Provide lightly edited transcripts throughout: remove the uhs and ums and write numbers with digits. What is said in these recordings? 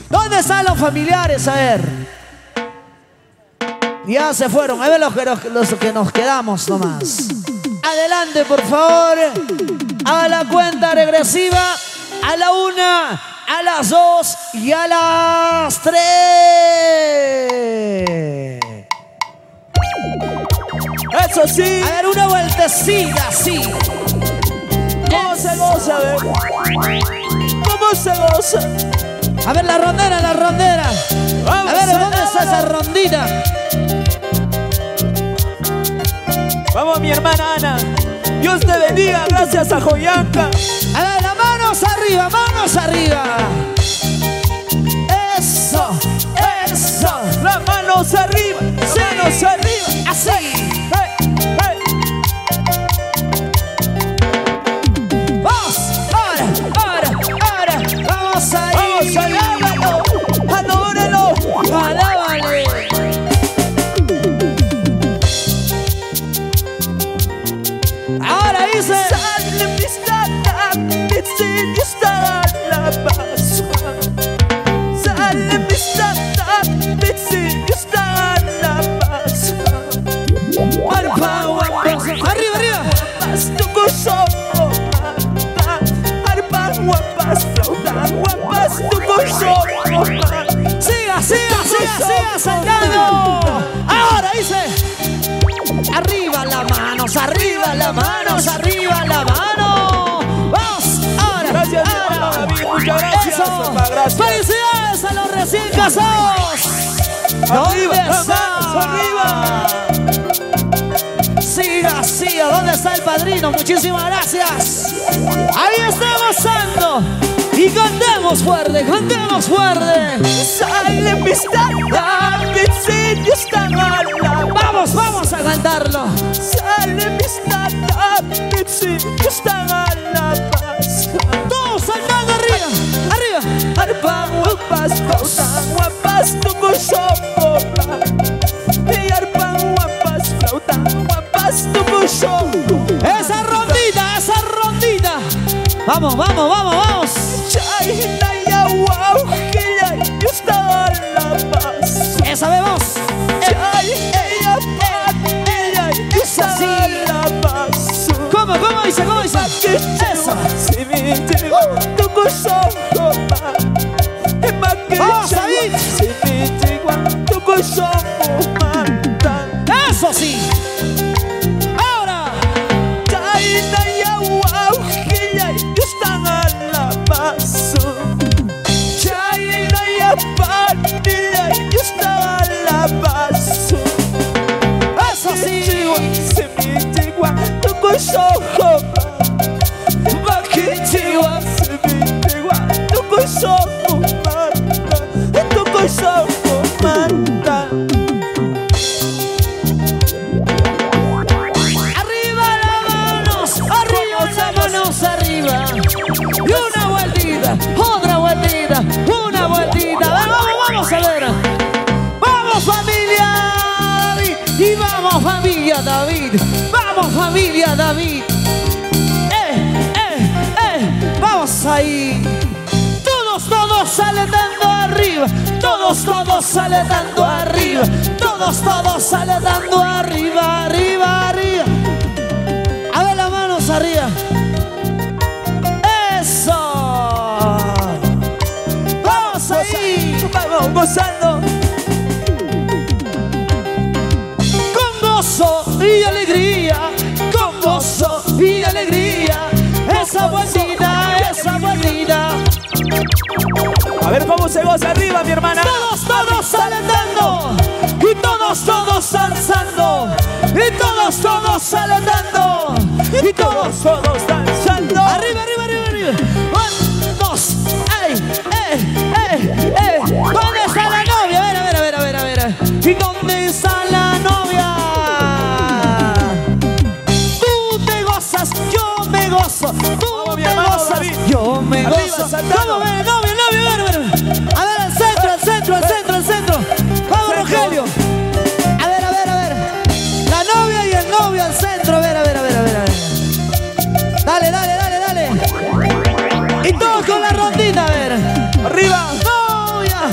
¿Dónde están los familiares? A ver. Ya se fueron. A ver los que nos quedamos nomás. Adelante, por favor. A la cuenta regresiva. A la 1, a las 2 y a las 3. Eso sí. A ver, una vueltecita, así. ¿Cómo se goza? A ver. ¿Cómo se goza? A ver, la rondera, la rondera. Vamos, a ver, ¿dónde está esa rondita? Vamos, mi hermana Ana. Dios te bendiga, gracias a Joyanka. A ver, las manos arriba, manos arriba. Eso, eso. Las manos arriba, sí. Manos arriba. Así. Hey, hey. Vamos, ahora. Vamos ahí. Vamos, alábalo, adóralo. Alábale. Ahora dice. Sale pistata, pizzi, está la paz. Sale pistata, pizzi, está la paz. Arriba, arriba. Guapas, tu gozo. Arpa, guapas, flauta, guapas, tu gozo. Siga saltando. Ahora dice. Arriba las manos, arriba las manos, arriba la mano. Vamos, ahora. Gracias, hermano David, muchas gracias. Eso. Gracias. Felicidades a los recién casados. Arriba, ¿Dónde está? arriba. Siga, ¿dónde está el padrino? Muchísimas gracias. Ahí está gozando. Y cantemos fuerte, cantemos fuerte. Sale pistata, pizzi, está la paz. Vamos a cantarlo. Sale pistata, pizzi, está la paz. Todos saltando arriba, arriba. Arpa, guapas, flauta, guapas, tu gozo. Y arpa, guapas, flauta, guapas, tu gozo. Esa rondita. Vamos. Chayna ya wow, que ya está la paz. Esa vemos. Chayna ya está la paz. ¿Cómo dice? Eso. Si me entrego tu gozo. Vamos, David. Si me entrego tu gozo. Eso sí. Ahora. Chayna ya wow, que ya está la paz. Chayna ya está la paz. Eso sí. Se me entrega tu gozo. Bakichiwa, se me entrega tu gozo. Tu gozo manda. Arriba las manos, arriba. Y una vueltita, otra vueltita, una vueltita. Vamos a ver. Vamos familia David. Y vamos familia David. Vamos familia David. Vamos ahí. Todos saltando arriba. Todos saltando arriba. Todos saltando arriba. A ver las manos arriba. Eso. Vamos ahí. Vamos gozando. Con gozo y alegría. Con gozo y alegría. Esa vueltita. A ver cómo se goza arriba, mi hermana. Todos saltando. Y todos danzando. Y todos saltando. Y todos danzando. Arriba. 1, 2, ¿Dónde está la novia? A ver. ¿Y dónde está la novia? Tú te gozas, yo me gozo. Tú te gozas, yo me gozo. ¿Cómo ve, novia? A ver, al centro. Vamos, Rogelio. A ver. La novia y el novio al centro. A ver. Dale. Y todos con la rondita, a ver. Arriba. Novia.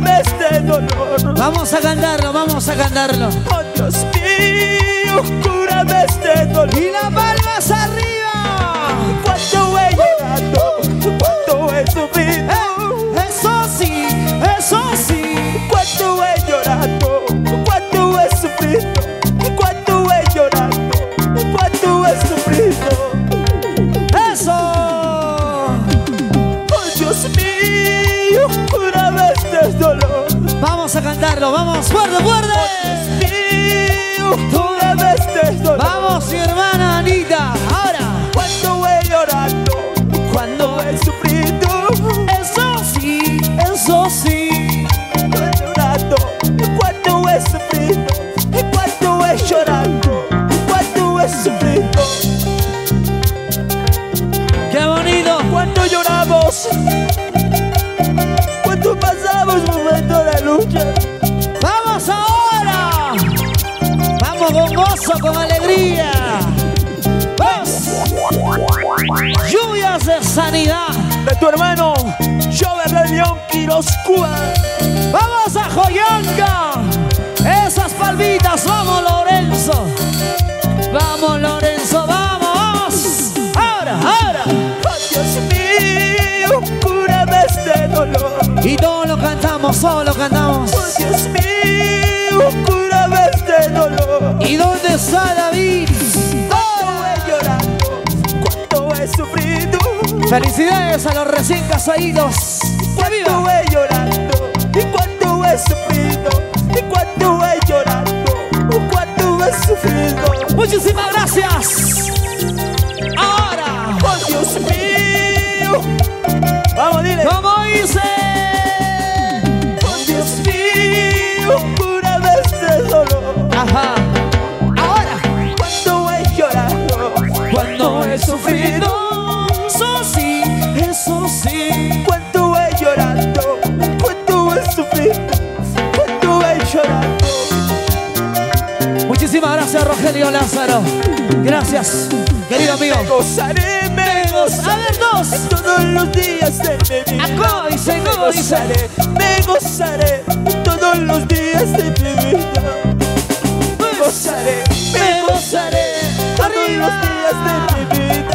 vez de dolor. Vamos a cantarlo, vamos a cantarlo. Oh Dios mío, una vez de dolor. Y las palmas arriba. Cuánto he llorado, cuánto he sufrido. Eso sí, eso sí. Cuánto he llorado, cuánto he sufrido. Cuánto he llorado, cuánto he sufrido. Eso. Oh Dios mío, una vez de dolor. Vamos a cantarlo, vamos, fuerte, fuerte. Oh Dios mío, una vez de dolor. Vamos, mi hermana Anita, ahora. Cuánto he llorado, cuánto he sufrido. Eso sí, eso sí. Cuánto he llorado, cuánto he sufrido. Cuánto he llorado, cuánto he sufrido. Qué bonito. Cuánto lloramos, cuánto pasamos momentos de lucha. Vamos ahora. Vamos con gozo, con alegría. Vamos. Lluvias de sanidad. De tu hermano, Jover León Quiroscua. Vamos a Joyanca. Esas palmitas, vamos Lorenzo. Vamos Lorenzo, vamos, vamos. Ahora, ahora. Oh Dios mío, una vez de dolor. Y todos lo cantamos, todos lo cantamos. Oh Dios mío, una vez de dolor. ¿Y dónde está David? Cuánto he llorado, cuánto he sufrido. Felicidades a los recién casaditos. ¡Que viva! Cuánto he llorado, y cuánto he sufrido. Y cuánto he llorado, cuánto he sufrido. Muchísimas gracias. Ahora. Oh Dios mío. Vamos, dile. ¿Cómo dice? Oh Dios mío, una vez de dolor. Ajá. Ahora. Cuánto he llorado, Cuando he sufrido. Eso sí, eso sí. cuánto he llorado, cuánto he sufrido, cuánto he llorado. Muchísimas gracias, Rogelio Lázaro. Gracias, querido amigo. Me gozaré, me A gozaré ver, dos. todos los días de mi vida. ¿Cómo dice? ¿Cómo dice? Me gozaré todos los días de mi vida. Me gozaré todos los días de mi vida.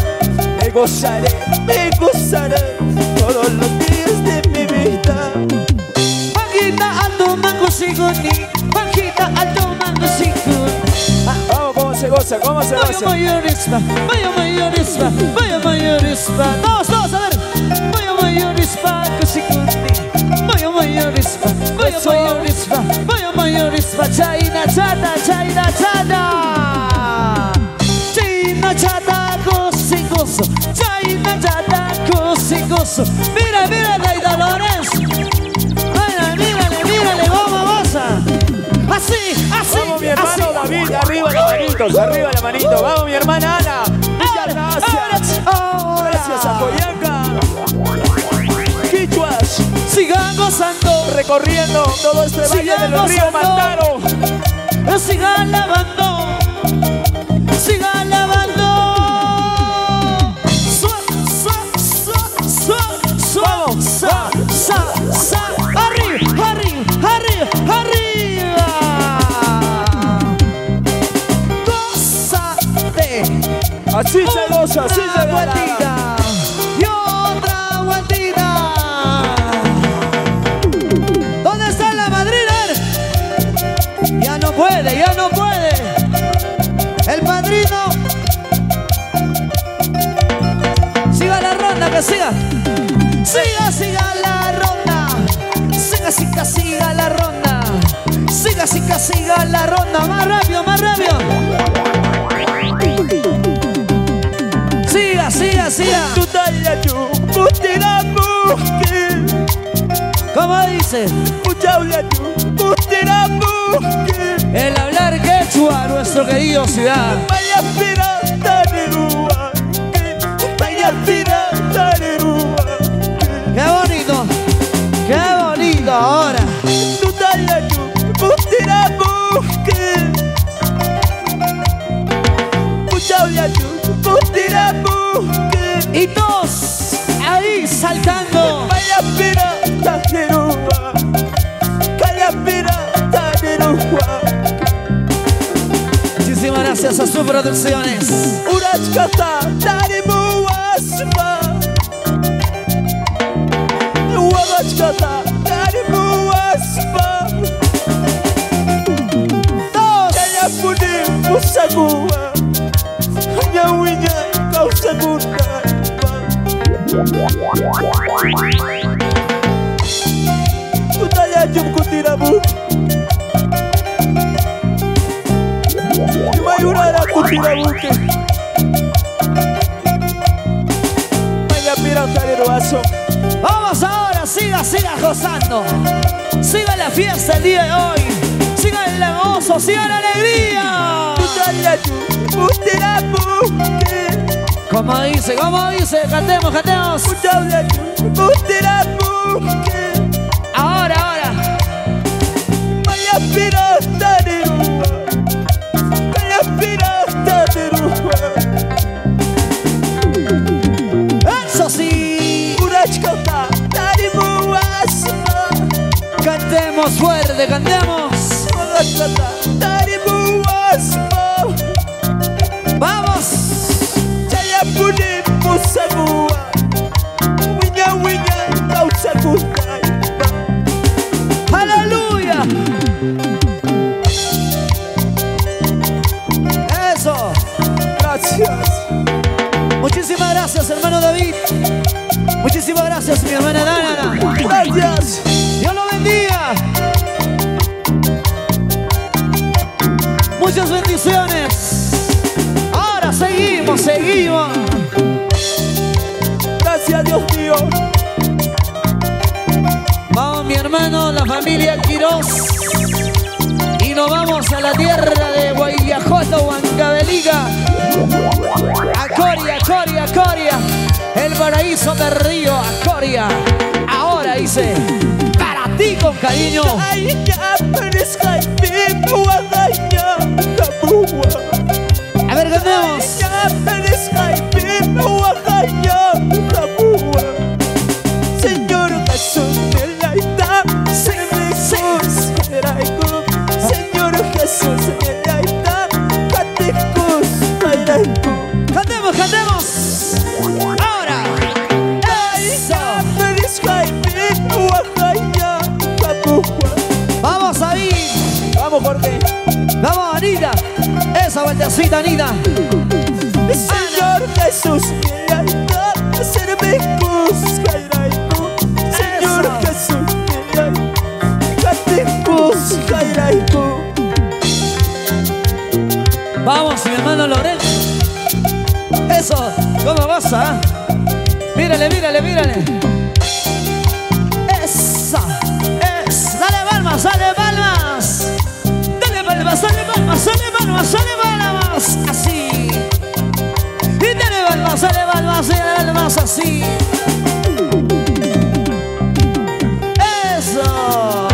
Me gozaré todos los días de mi vida. Bajita alto mango sigoni. Bajita alto mango sigoni. Vamos, ¿cómo se goza? ¿Cómo se Vaya goza? mayorispa, vaya mayorispa, vaya mayorispa. Todos, todos, a ver. Vaya mayorispa, cosicuni. Vaya mayorispa, vaya mayorispa, vaya mayorispa. Chaina chata, chaina chata. Chaina chata, cosicoso. Chaina chata, cosicoso. Mira, mira, Daida Lorenzo. Mira, mírale, mírale, vamos, vamos. Así, así, Vamos, mi hermano así. David, arriba las manitos, arriba la manito. Vamos, mi hermana Ana. Muchas gracias. Ahora. Gracias a Joyanca. Quichuas, Sigan gozando, recorriendo todo este valle Sigan del río gozando. Mantaro. sigan lavando, sigan lavando. Vamos, Sa, arriba, arriba, arriba, arriba. Gózate. Así se goza, así se Otra goza. vueltita y otra vueltita. ¿Dónde está la madrina? Ya no puede, ya no puede. El padrino. Siga la ronda, que siga. Siga, siga la ronda. Siga, siga, siga la ronda. Siga, siga, siga la ronda. Más rápido, más rápido. Siga, siga, siga. Tutalayu, Putiramuki. ¿Cómo dice? Puchaulayu, Putiramuki. El hablar quechua, nuestro querido ciudad. Vaya pirata de Rúa. Vaya pirata de Rúa. Qué bonito. Qué bonito ahora. Tutalayu, Putiramuki. Puchaulayu, Putiramuki. Y todos ahí saltando. Vaya pirata de Rúa. Producciones. Urachkata, Tarimu Aspa. Urachkata, Tarimu Aspa. Dos. Kayapuni, Musagua. Nyawinya, Kausaguna. Tutaya Jumkutirabu. Mayurara Kutirabuke. Vaya piratareroazo. Vamos ahora, siga gozando. Siga la fiesta el día de hoy. Siga el gozo, siga la alegría. Tutaya Jumkutirabuke. Como dice, cantemos. Tutaya Jumkutirabuke. Ahora. Vaya piratareroazo. Eso sí. Urachkata, Tarimu Aspa. Cantemos fuerte, cantemos. Urachkata, Tarimu Aspa. Vamos. Chayapuni Musagua. Wiña, Kausaguna. Aleluya. Eso. Gracias. Muchísimas gracias, hermano David. Muchísimas gracias, mi hermana Dana. Gracias. Dios lo bendiga. Muchas bendiciones. Ahora seguimos. Gracias, Dios mío. Vamos, mi hermano, la familia Quirós. Y nos vamos a la tierra de Guayajoto, Huancavelica. A Coria. El paraíso perdido, a Coria. Ahora dice, para ti con cariño. A ver, cantemos. Señor Jesús de la Ita, Señor Jesús de la Ita, Cantemos. Ahora. Vamos, David. Vamos, Jorge. Vamos, Anita. Esa vueltecita, Anita. Señor Jesús de la Ita, Señor Jesús de la Ita, Vamos, mi hermano Lorenzo. Eso, ¿cómo vas, ah? Mírale. Esa. Dale palmas. Dale palmas. Así. Y dale palmas, así. Eso.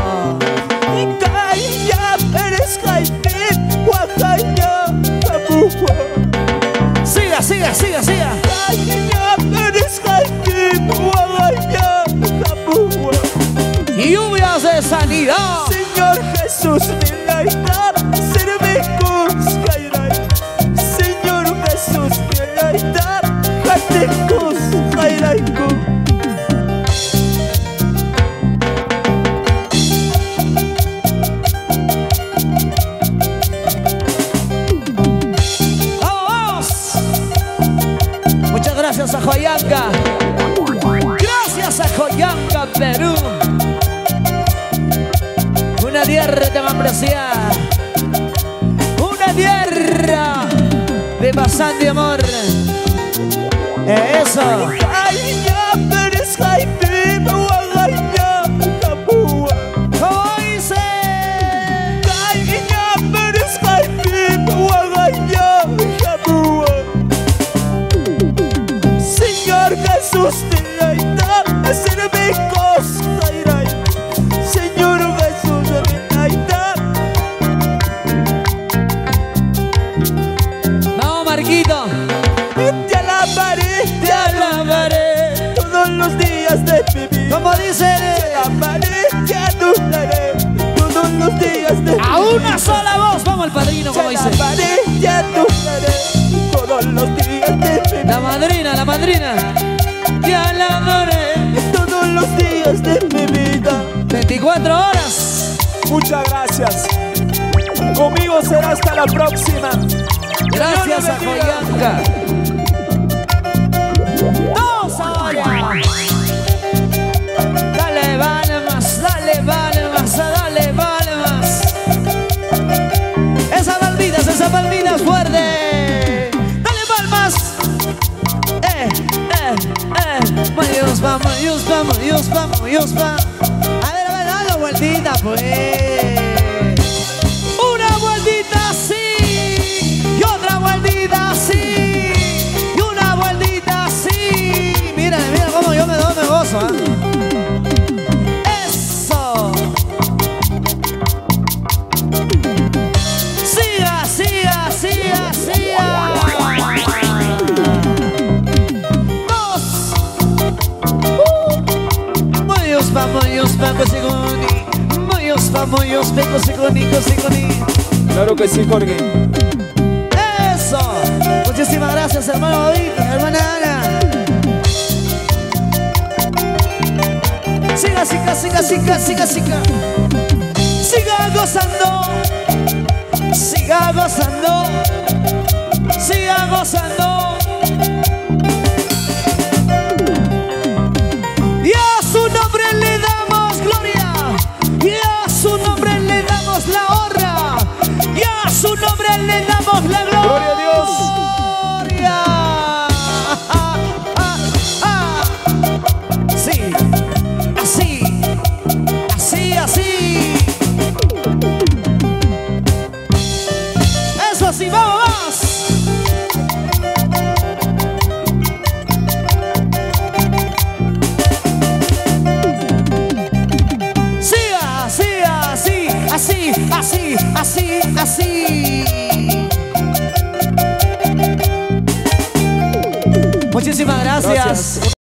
Siga. Lluvias de sanidad. Señor Jesús de la Ita, Señor Jesús de la Ita, Vamos. Muchas gracias a Joyanca. Gracias a Joyanca, Perú. Una tierra tan apreciada. Una tierra de bastante amor. Eso. ¿Cómo dice? Señor Jesús de la Ita, Señor Jesús de la Ita. Vamos, Marquito. Te alabaré todos los días de mi vida. ¿Cómo dice? Te alabaré, te adoraré todos los días de mi vida. A una sola voz. Vamos al padrino, como dice. Te alabaré, te adoraré madrina, ya la adoré todos los días de mi vida. 24 horas. Muchas gracias. Conmigo será hasta la próxima. Gracias a Joyanka. ¡Vamos ahora! Dale, vale más, dale, vale más, dale, vale más. Esa palmita fuerte. Dale palmas. Mayos va. A ver, dale la vueltita, pues. Una vueltita así. Y otra vueltita así. Y una vueltita así. Mira cómo yo me gozo, Eso. Siga. Moyos, vengo segoni. Claro que sí, Jorge. Eso. Muchísimas gracias, hermano David, hermana Ana. Siga. Siga gozando. Y a su nombre le damos gloria. Y a su nombre le damos la honra. Y a su nombre le damos la gloria. Gloria a Dios. Sí. Así. Eso así, vamos. Así. Muchísimas gracias.